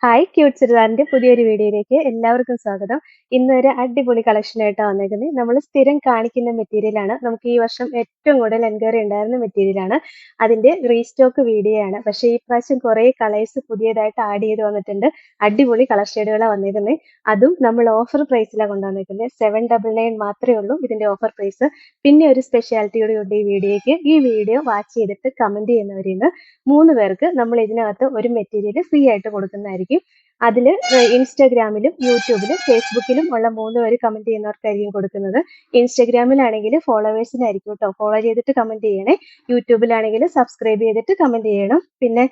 Hi cute ചുരിദാറിന്റെ പുതിയൊരു വീഡിയോയിലേക്ക് എല്ലാവർക്കും സ്വാഗതം. ഇന്നൊരു അടിപൊളി കളക്ഷനായിട്ടാണ് വന്നേക്കുന്നത്. നമ്മൾ സ്ഥിരം കാണിക്കുന്ന മെറ്റീരിയലാണ്. നമുക്ക് ഈ വർഷം ഏറ്റവും കൂടുതൽ എൻക്വയറി ഉണ്ടായിരുന്ന മെറ്റീരിയലാണ്. അതിന്റെ റീസ്റ്റോക്ക് വീഡിയോ ആണ്. പക്ഷേ ഈ പ്രാവശ്യം കുറേ കളേഴ്സ് പുതിയതായിട്ട് ആഡ് ചെയ്ത് വന്നിട്ടുണ്ട്. അടിപൊളി കളർ ഷെയ്ഡുകളാണ് വന്നേക്കുന്നത്. അതും നമ്മൾ ഓഫർ പ്രൈസിലാണ് കൊണ്ടുവന്നേക്കുന്നത്. 799 മാത്രമേ ഉള്ളൂ ഇതിന്റെ ഓഫർ പ്രൈസ്. പിന്നെ ഒരു സ്പെഷ്യാലിറ്റി കൂടി ഉണ്ട് ഈ വീഡിയോയ്ക്ക്. ഈ വീഡിയോ വാച്ച് ചെയ്തിട്ട് കമന്റ് ചെയ്യുന്നവരിൽ നിന്ന് 3 പേർക്ക് നമ്മൾ ഇതിനകത്ത് ഒരു മെറ്റീരിയൽ ഫ്രീ ആയിട്ട് കൊടുക്കുന്നതായിരിക്കും. അതിൽ ഇൻസ്റ്റാഗ്രാമിലും യൂട്യൂബിലും ഫേസ്ബുക്കിലും ഉള്ള 3 പേര് കമന്റ് ചെയ്യുന്നവർക്കായിരിക്കും കൊടുക്കുന്നത്. ഇൻസ്റ്റാഗ്രാമിലാണെങ്കിൽ ഫോളോവേഴ്സിനായിരിക്കും കേട്ടോ. ഫോളോ ചെയ്തിട്ട് കമന്റ് ചെയ്യണേ. യൂട്യൂബിലാണെങ്കിൽ സബ്സ്ക്രൈബ് ചെയ്തിട്ട് കമന്റ് ചെയ്യണം. പിന്നെ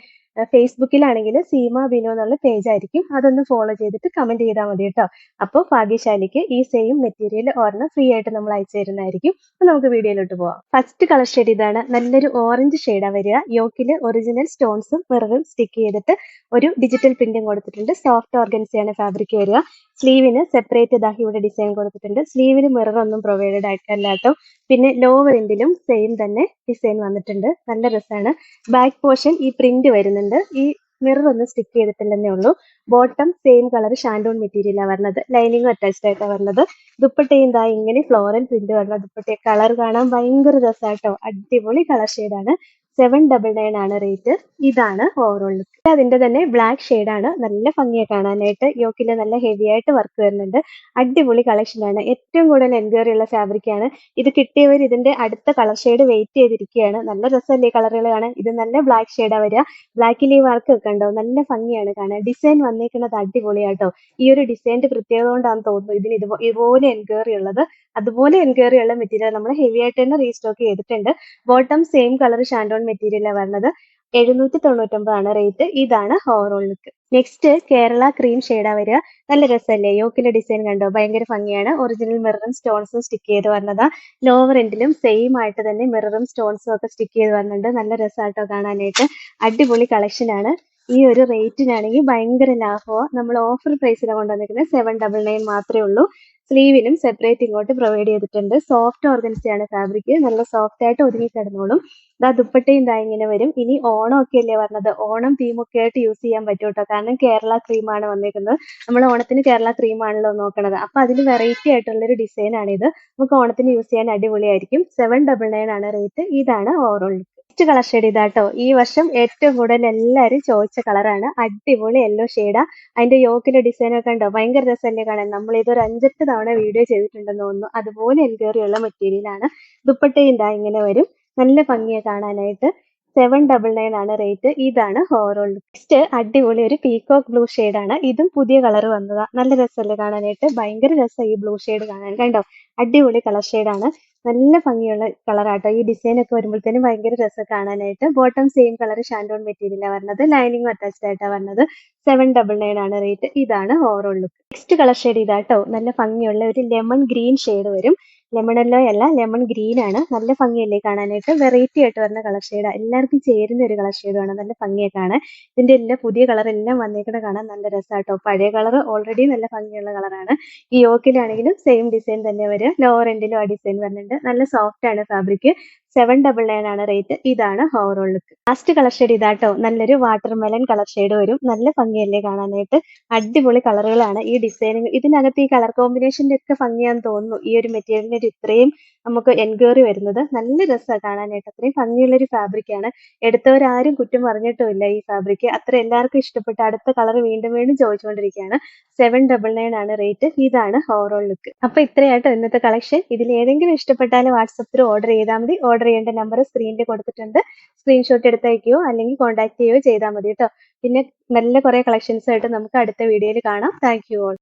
ഫേസ്ബുക്കിലാണെങ്കിൽ സീമ ബിനു എന്നുള്ള പേജ് ആയിരിക്കും. അതൊന്ന് ഫോളോ ചെയ്തിട്ട് കമന്റ് ചെയ്താൽ മതി കേട്ടോ. അപ്പോൾ ഭാഗ്യശാലിക്ക് ഈ സെയിം മെറ്റീരിയൽ ഒരെണ്ണം ഫ്രീ ആയിട്ട് നമ്മൾ അയച്ചു തരുന്നതായിരിക്കും. അപ്പോൾ നമുക്ക് വീഡിയോയിലോട്ട് പോവാം. ഫസ്റ്റ് കളർ ഷെയ്ഡ് ഇതാണ്. നല്ലൊരു ഓറഞ്ച് ഷെയ്ഡാണ് വരിക. യോക്കിൽ ഒറിജിനൽ സ്റ്റോൺസും മിററും സ്റ്റിക്ക് ചെയ്തിട്ട് ഒരു ഡിജിറ്റൽ പ്രിന്റും കൊടുത്തിട്ടുണ്ട്. സോഫ്റ്റ് ഓർഗൻസിയാണ് ഫാബ്രിക് വരിക. സ്ലീവിന് സെപ്പറേറ്റ് ഇവിടെ ഡിസൈൻ കൊടുത്തിട്ടുണ്ട്. സ്ലീവിന് മിറർ ഒന്നും പ്രൊവൈഡഡ് ആയിട്ടല്ല കേട്ടോ. പിന്നെ ലോവർ എൻഡിലും സെയിം തന്നെ ഡിസൈൻ വന്നിട്ടുണ്ട്. നല്ല രസമാണ്. ബാക്ക് പോർഷൻ ഈ പ്രിന്റ് വരുന്നുണ്ട്. ഈ മിറർ ഒന്നും സ്റ്റിക്ക് ചെയ്തിട്ടില്ലെന്നേ ഉള്ളൂ. ബോട്ടം സെയിം കളർ ഷാൻഡോൺ മെറ്റീരിയലാണ് വരുന്നത്. ലൈനിങ്ങും അറ്റാച്ച്ഡ് ആയിട്ടാണ് വരുന്നത്. ദുപ്പട്ടയും ഇതാ ഇങ്ങനെ ഫ്ലോറൽ പ്രിന്റ് വരുന്ന ദുപ്പട്ട. കളർ കാണാൻ ഭയങ്കര രസമാട്ടോ. അടിപൊളി കളർ ഷെയ്ഡാണ്. 799 ആണ് റേറ്റ്. ഇതാണ് ഓവറോൾ ലുക്ക്. അതിന്റെ തന്നെ ബ്ലാക്ക് ഷെയ്ഡാണ്. നല്ല ഭംഗിയെ കാണാനായിട്ട്. യോക്കില് നല്ല ഹെവി ആയിട്ട് വർക്ക് വരുന്നുണ്ട്. അടിപൊളി കളക്ഷനാണ്. ഏറ്റവും കൂടുതൽ എൻക്വയറി ഉള്ള ഫാബ്രിക് ആണ്. ഇത് കിട്ടിയവർ ഇതിന്റെ അടുത്ത കളർ ഷെയ്ഡ് വെയിറ്റ് ചെയ്തിരിക്കുകയാണ്. നല്ല രസമല്ലേ കളറുകൾ കാണാൻ. ഇത് നല്ല ബ്ലാക്ക് ഷെയ്ഡാ വരിക. ബ്ലാക്കിൽ ഈ വർക്ക് ഒക്കെ ഉണ്ടോ, നല്ല ഭംഗിയാണ് കാണാൻ. ഡിസൈൻ വന്നേക്കുന്നത് അടിപൊളിയാട്ടോ. ഈ ഒരു ഡിസൈനിന്റെ പ്രത്യേകത കൊണ്ടാണെന്ന് തോന്നുന്നു ഇതിന് ഇതുപോലെ എൻക്വയറി ഉള്ളത്. അതുപോലെ എൻക്വയറി ഉള്ള മെറ്റീരിയൽ നമ്മൾ ഹെവി ആയിട്ട് തന്നെ റീസ്റ്റോക്ക് ചെയ്തിട്ടുണ്ട്. ബോട്ടം സെയിം കളർ ഷാൻഡോൺ മെറ്റീരിയലാണ് വരുന്നത്. 799 ആണ് റേറ്റ്. ഇതാണ് overall look. Next Kerala cream ഷെയ്ഡാ വരിക. നല്ല രസമല്ലേ. യോക്കിലെ ഡിസൈൻ കണ്ടോ, ഭയങ്കര ഭംഗിയാണ്. ഒറിജിനൽ മിററും സ്റ്റോൺസും സ്റ്റിക്ക് ചെയ്ത് വരുന്നതാ. ലോവർ എൻഡിലും സെയിം ആയിട്ട് തന്നെ മിററും സ്റ്റോൺസും ഒക്കെ സ്റ്റിക്ക് ചെയ്ത് വരുന്നുണ്ട്. നല്ല രസമായിട്ടോ കാണാനായിട്ട്. അടിപൊളി കളക്ഷൻ ആണ്. ഈ ഒരു റേറ്റിനാണെങ്കിൽ ഭയങ്കര ലാഭമാണ്. നമ്മൾ ഓഫർ പ്രൈസിലാണ് കൊണ്ടുവന്നിരിക്കുന്നത്. 799 മാത്രമേ ഉള്ളൂ. സ്ലീവിനും സെപ്പറേറ്റ് ഇങ്ങോട്ട് പ്രൊവൈഡ് ചെയ്തിട്ടുണ്ട്. സോഫ്റ്റ് ഓർഗൻസിയാണ് ഫാബ്രിക്. നല്ല സോഫ്റ്റ് ആയിട്ട് ഒതുങ്ങി കിടന്നോളും. ദാ ദുപ്പട്ടയും ദാ ഇങ്ങനെ വരും. ഇനി ഓണം ഒക്കെ അല്ലേ പറഞ്ഞത്. ഓണം തീമൊക്കെ ആയിട്ട് യൂസ് ചെയ്യാൻ പറ്റും കേട്ടോ. കാരണം കേരള ക്രീമാണ് വന്നേക്കുന്നത്. നമ്മൾ ഓണത്തിന് കേരള ക്രീം ആണല്ലോ നോക്കണത്. അപ്പൊ അതിൽ വെറൈറ്റി ആയിട്ടുള്ളൊരു ഡിസൈൻ ആണിത്. നമുക്ക് ഓണത്തിന് യൂസ് ചെയ്യാൻ അടിപൊളിയായിരിക്കും. 799 ആണ് റേറ്റ്. ഇതാണ് overall look. Next colour shade ഇതാട്ടോ. ഈ വർഷം ഏറ്റവും കൂടുതൽ എല്ലാവരും ചോദിച്ച കളറാണ്. അടിപൊളി യെല്ലോ ഷെയ്ഡാ. അതിന്റെ യോക്കിലെ ഡിസൈൻ ഒക്കെ ഉണ്ടോ, ഭയങ്കര രസമല്ലേ കാണാൻ. നമ്മൾ ഇതൊരു 5-8 തവണ വീഡിയോ ചെയ്തിട്ടുണ്ടെന്ന് തോന്നുന്നു. അതുപോലെ എൻക്വയറി ഉള്ള മെറ്റീരിയൽ ആണ്. ദുപ്പട്ടയും ഇതാ ഇങ്ങനെ വരും. നല്ല ഭംഗിയാണ് കാണാനായിട്ട്. 799 ആണ് റേറ്റ്. ഇതാണ് ഓവറോൾ ലുക്ക്. നെക്സ്റ്റ് അടിപൊളി ഒരു പീകോക്ക് ബ്ലൂ ആണ്. ഇതും പുതിയ കളർ വന്നതാ. നല്ല രസമല്ലേ കാണാനായിട്ട്. ഭയങ്കര രസം ഈ ബ്ലൂ ഷെയ്ഡ് കാണാൻ. കണ്ടോ, അടിപൊളി കളർ ഷെയ്ഡാണ്. നല്ല ഭംഗിയുള്ള കളറാട്ടോ. ഈ ഡിസൈൻ ഒക്കെ വരുമ്പോഴത്തേനും ഭയങ്കര രസം കാണാനായിട്ട്. ബോട്ടം സെയിം കളർ ഷാൻഡോൺ മെറ്റീരിയലാണ് വരുന്നത്. ലൈനിങ്ങും അറ്റാച്ച്ഡ് ആയിട്ടാണ് വരുന്നത്. 799 ആണ് റേറ്റ്. ഇതാണ് overall look. Next colour shade ഇതാട്ടോ. നല്ല ഭംഗിയുള്ള ഒരു ലെമൺ ഗ്രീൻ ഷെയ്ഡ് വരും. ലെമൺ യെല്ലോ അല്ല, ലെമൺ ഗ്രീൻ ആണ്. നല്ല ഭംഗിയല്ലേ കാണാനായിട്ട്. വെറൈറ്റി ആയിട്ട് വരുന്ന കളർ ഷെയ്ഡാണ്. എല്ലാവർക്കും ചേരുന്ന ഒരു കളർ ഷെയ്ഡാണ്. നല്ല ഭംഗിയെ കാണാൻ. ഇതിന്റെ എല്ലാം പുതിയ കളർ എല്ലാം വന്നേക്കുന്ന കാണാൻ നല്ല രസമാട്ടോ. പഴയ കളർ ഓൾറെഡി നല്ല ഭംഗിയുള്ള കളറാണ്. ഈ യോക്കിലാണെങ്കിലും സെയിം ഡിസൈൻ തന്നെ വരിക. ലോവർ എൻഡിലും ആ ഡിസൈൻ വരുന്നുണ്ട്. നല്ല സോഫ്റ്റ് ആണ് ഫാബ്രിക്. 799 ആണ് റേറ്റ്. ഇതാണ് overall look. Last colour shade ഇതാട്ടോ. നല്ലൊരു വാട്ടർമെലൺ കളർ ഷെയ്ഡ് വരും. നല്ല ഭംഗിയല്ലേ കാണാനായിട്ട്. അടിപൊളി കളറുകളാണ്. ഈ ഡിസൈനിങ് ഇതിനകത്ത് ഈ കളർ കോമ്പിനേഷന്റെ ഒക്കെ ഭംഗിയാന്ന് തോന്നുന്നു ഈ ഒരു മെറ്റീരിയലിന് ഇത്രയും നമുക്ക് എൻക്വയറി വരുന്നത്. നല്ല രസമാണ് കാണാനായിട്ട്. അത്രയും ഭംഗിയുള്ളൊരു ഫാബ്രിക് ആണ്. എടുത്തവരാരും കുറ്റം പറഞ്ഞിട്ടുമില്ല ഈ ഫാബ്രിക്. അത്ര എല്ലാവർക്കും ഇഷ്ടപ്പെട്ട അടുത്ത കളർ വീണ്ടും വീണ്ടും ചോദിച്ചുകൊണ്ടിരിക്കുകയാണ്. 799 ആണ് റേറ്റ്. ഇതാണ് ഓവറോൾ ലുക്ക്. അപ്പൊ ഇത്രയാട്ടോ ഇന്നത്തെ കളക്ഷൻ. ഇതിൽ ഏതെങ്കിലും ഇഷ്ടപ്പെട്ടാൽ വാട്സപ്പിൽ ഓർഡർ ചെയ്താൽ മതി. ഓർഡർ ചെയ്യേണ്ട നമ്പർ സ്ക്രീനിൽ കൊടുത്തിട്ടുണ്ട്. സ്ക്രീൻഷോട്ട് എടുത്തയക്കുകയോ അല്ലെങ്കിൽ കോൺടാക്ട് ചെയ്യുകയോ ചെയ്താൽ മതി കേട്ടോ. പിന്നെ നല്ല കുറെ കളക്ഷൻസ് ആയിട്ട് നമുക്ക് അടുത്ത വീഡിയോയിൽ കാണാം. Thank you all.